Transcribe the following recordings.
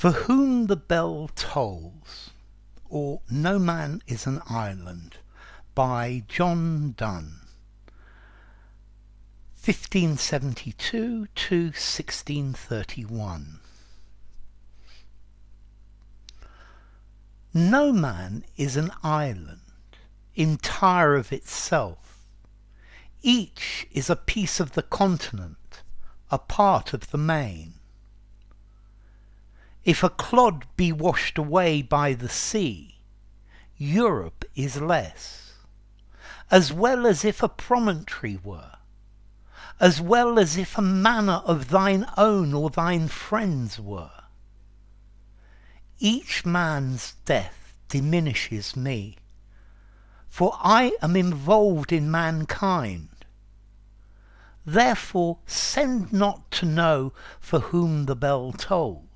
For whom the bell tolls, or No Man is an Island, by Donne, 1572 to 1631. No man is an island, entire of itself. Each is a piece of the continent, a part of the main. If a clod be washed away by the sea, Europe is less, as well as if a promontory were, as well as if a manor of thine own or thine friends were. Each man's death diminishes me, for I am involved in mankind. Therefore send not to know for whom the bell tolls.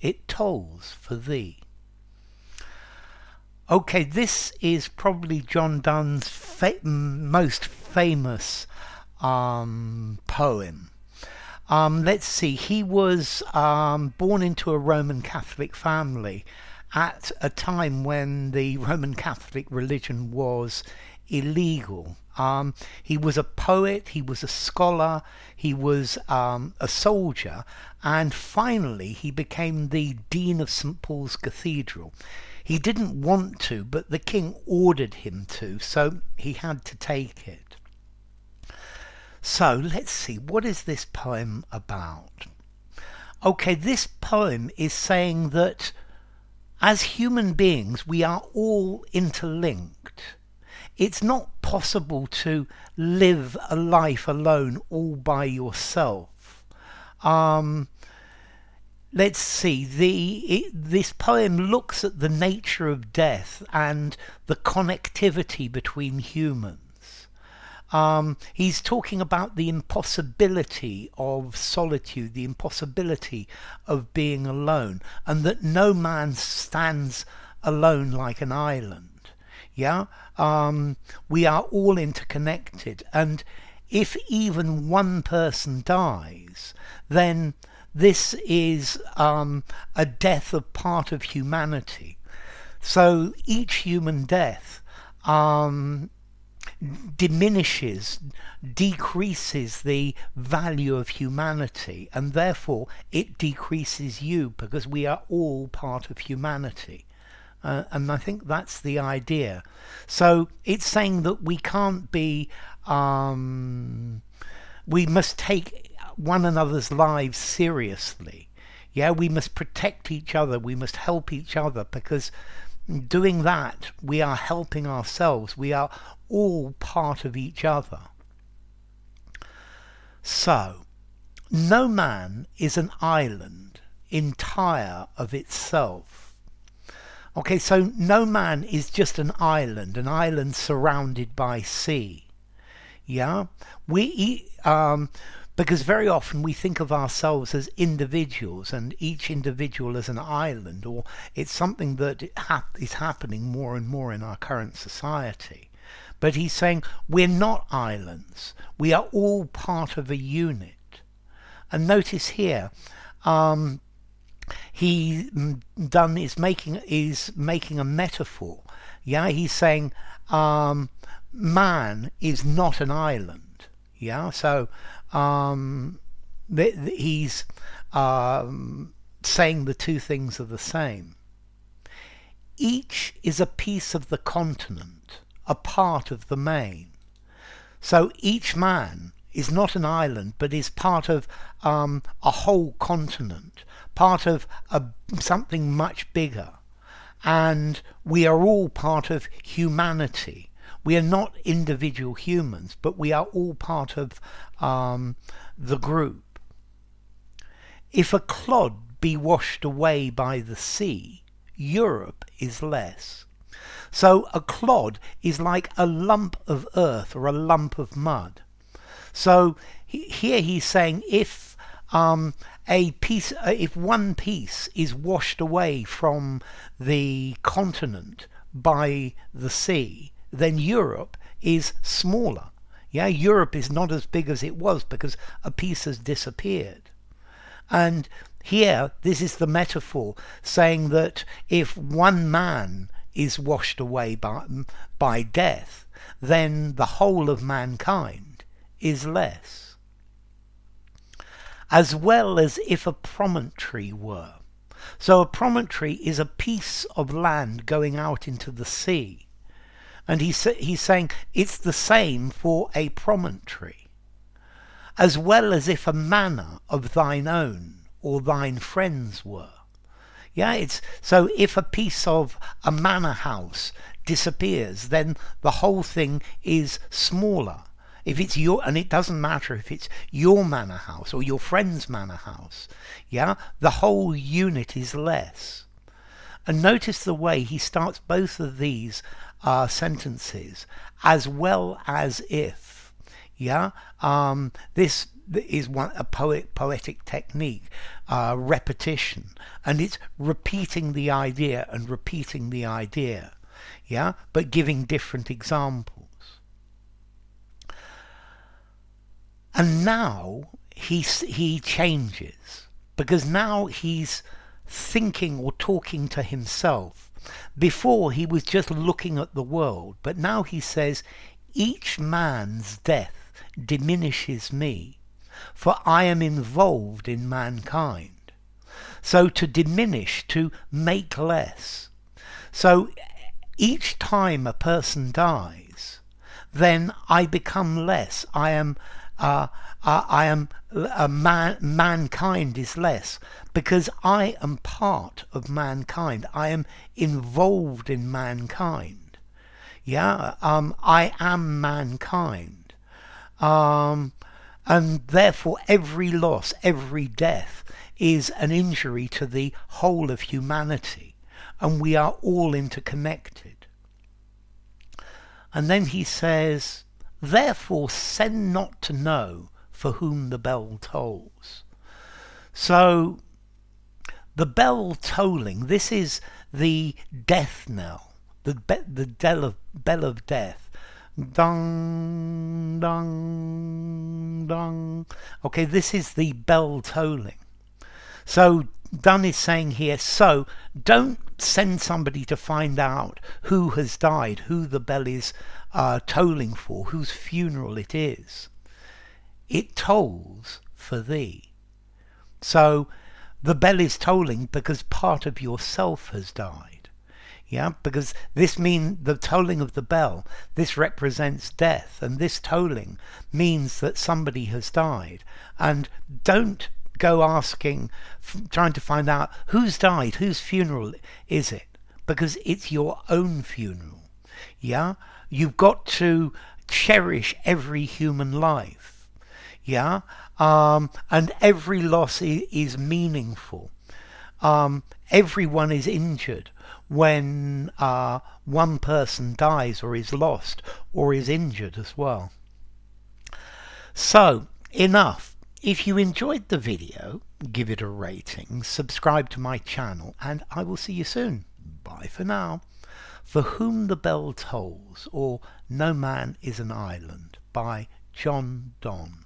It tolls for thee. Okay, this is probably Donne's most famous poem. Let's see, he was born into a Roman Catholic family at a time when the Roman Catholic religion was illegal. He was a poet, he was a scholar, he was a soldier, and finally he became the Dean of St. Paul's Cathedral. He didn't want to, but the king ordered him to, so he had to take it. So let's see, what is this poem about? Okay, this poem is saying that as human beings we are all interlinked. It's not possible to live a life alone all by yourself. Let's see, this poem looks at the nature of death and the connectivity between humans. He's talking about the impossibility of solitude, the impossibility of being alone, and that no man stands alone like an island. Yeah, we are all interconnected, and if even one person dies, then this is a death of part of humanity. So each human death diminishes, decreases the value of humanity, and therefore it decreases you, because we are all part of humanity. And I think that's the idea. So it's saying that we can't be, we must take one another's lives seriously. Yeah, we must protect each other, we must help each other, because doing that, we are helping ourselves. We are all part of each other. So, no man is an island, entire of itself. Okay, so no man is just an island surrounded by sea. Yeah, because very often we think of ourselves as individuals, and each individual as an island, or it's something that is happening more and more in our current society. But he's saying we're not islands, we are all part of a unit. And notice here, Donne is making a metaphor. Yeah, he's saying man is not an island. Yeah, so he's saying the two things are the same. Each is a piece of the continent, a part of the main. So each man is not an island, but is part of a whole continent, part of something much bigger. And we are all part of humanity. We are not individual humans, but we are all part of the group. If a clod be washed away by the sea, Europe is less. So a clod is like a lump of earth or a lump of mud. So here he's saying if one piece is washed away from the continent by the sea, then Europe is smaller. Yeah, Europe is not as big as it was because a piece has disappeared. And here, this is the metaphor saying that if one man is washed away by death, then the whole of mankind is less. As well as if a promontory were. So a promontory is a piece of land going out into the sea. And he's saying it's the same for a promontory. As well as if a manor of thine own or thine friends were. Yeah, it's so if a piece of a manor house disappears, then the whole thing is smaller. If it's your, and it doesn't matter if it's your manor house or your friend's manor house, yeah, the whole unit is less. And notice the way he starts both of these sentences, as well as if. Yeah, this is a poetic technique, repetition, and it's repeating the idea and repeating the idea. Yeah, but giving different examples. And now he changes, because now he's thinking or talking to himself. Before he was just looking at the world, but now he says, each man's death diminishes me, for I am involved in mankind. So to diminish, to make less. So each time a person dies, then I become less. Mankind is less, because I am part of mankind. I am involved in mankind. Yeah, I am mankind. And therefore every loss, every death is an injury to the whole of humanity, and we are all interconnected. And then he says, therefore send not to know for whom the bell tolls. So the bell tolling, this is the death knell, the bell of death. Dong, dong, dong. Okay, this is the bell tolling. So Donne is saying here, so don't send somebody to find out who has died, who the bell is tolling for, whose funeral it is. It tolls for thee. So the bell is tolling because part of yourself has died. Yeah, because this means the tolling of the bell, this represents death, and this tolling means that somebody has died. And don't go asking, trying to find out who's died, whose funeral is it, because it's your own funeral. Yeah, you've got to cherish every human life. Yeah, and every loss is meaningful. Everyone is injured when one person dies or is lost or is injured as well. So, enough. If you enjoyed the video, give it a rating, subscribe to my channel, and I will see you soon. Bye for now. For Whom the Bell Tolls, or No Man is an Island, by Donne.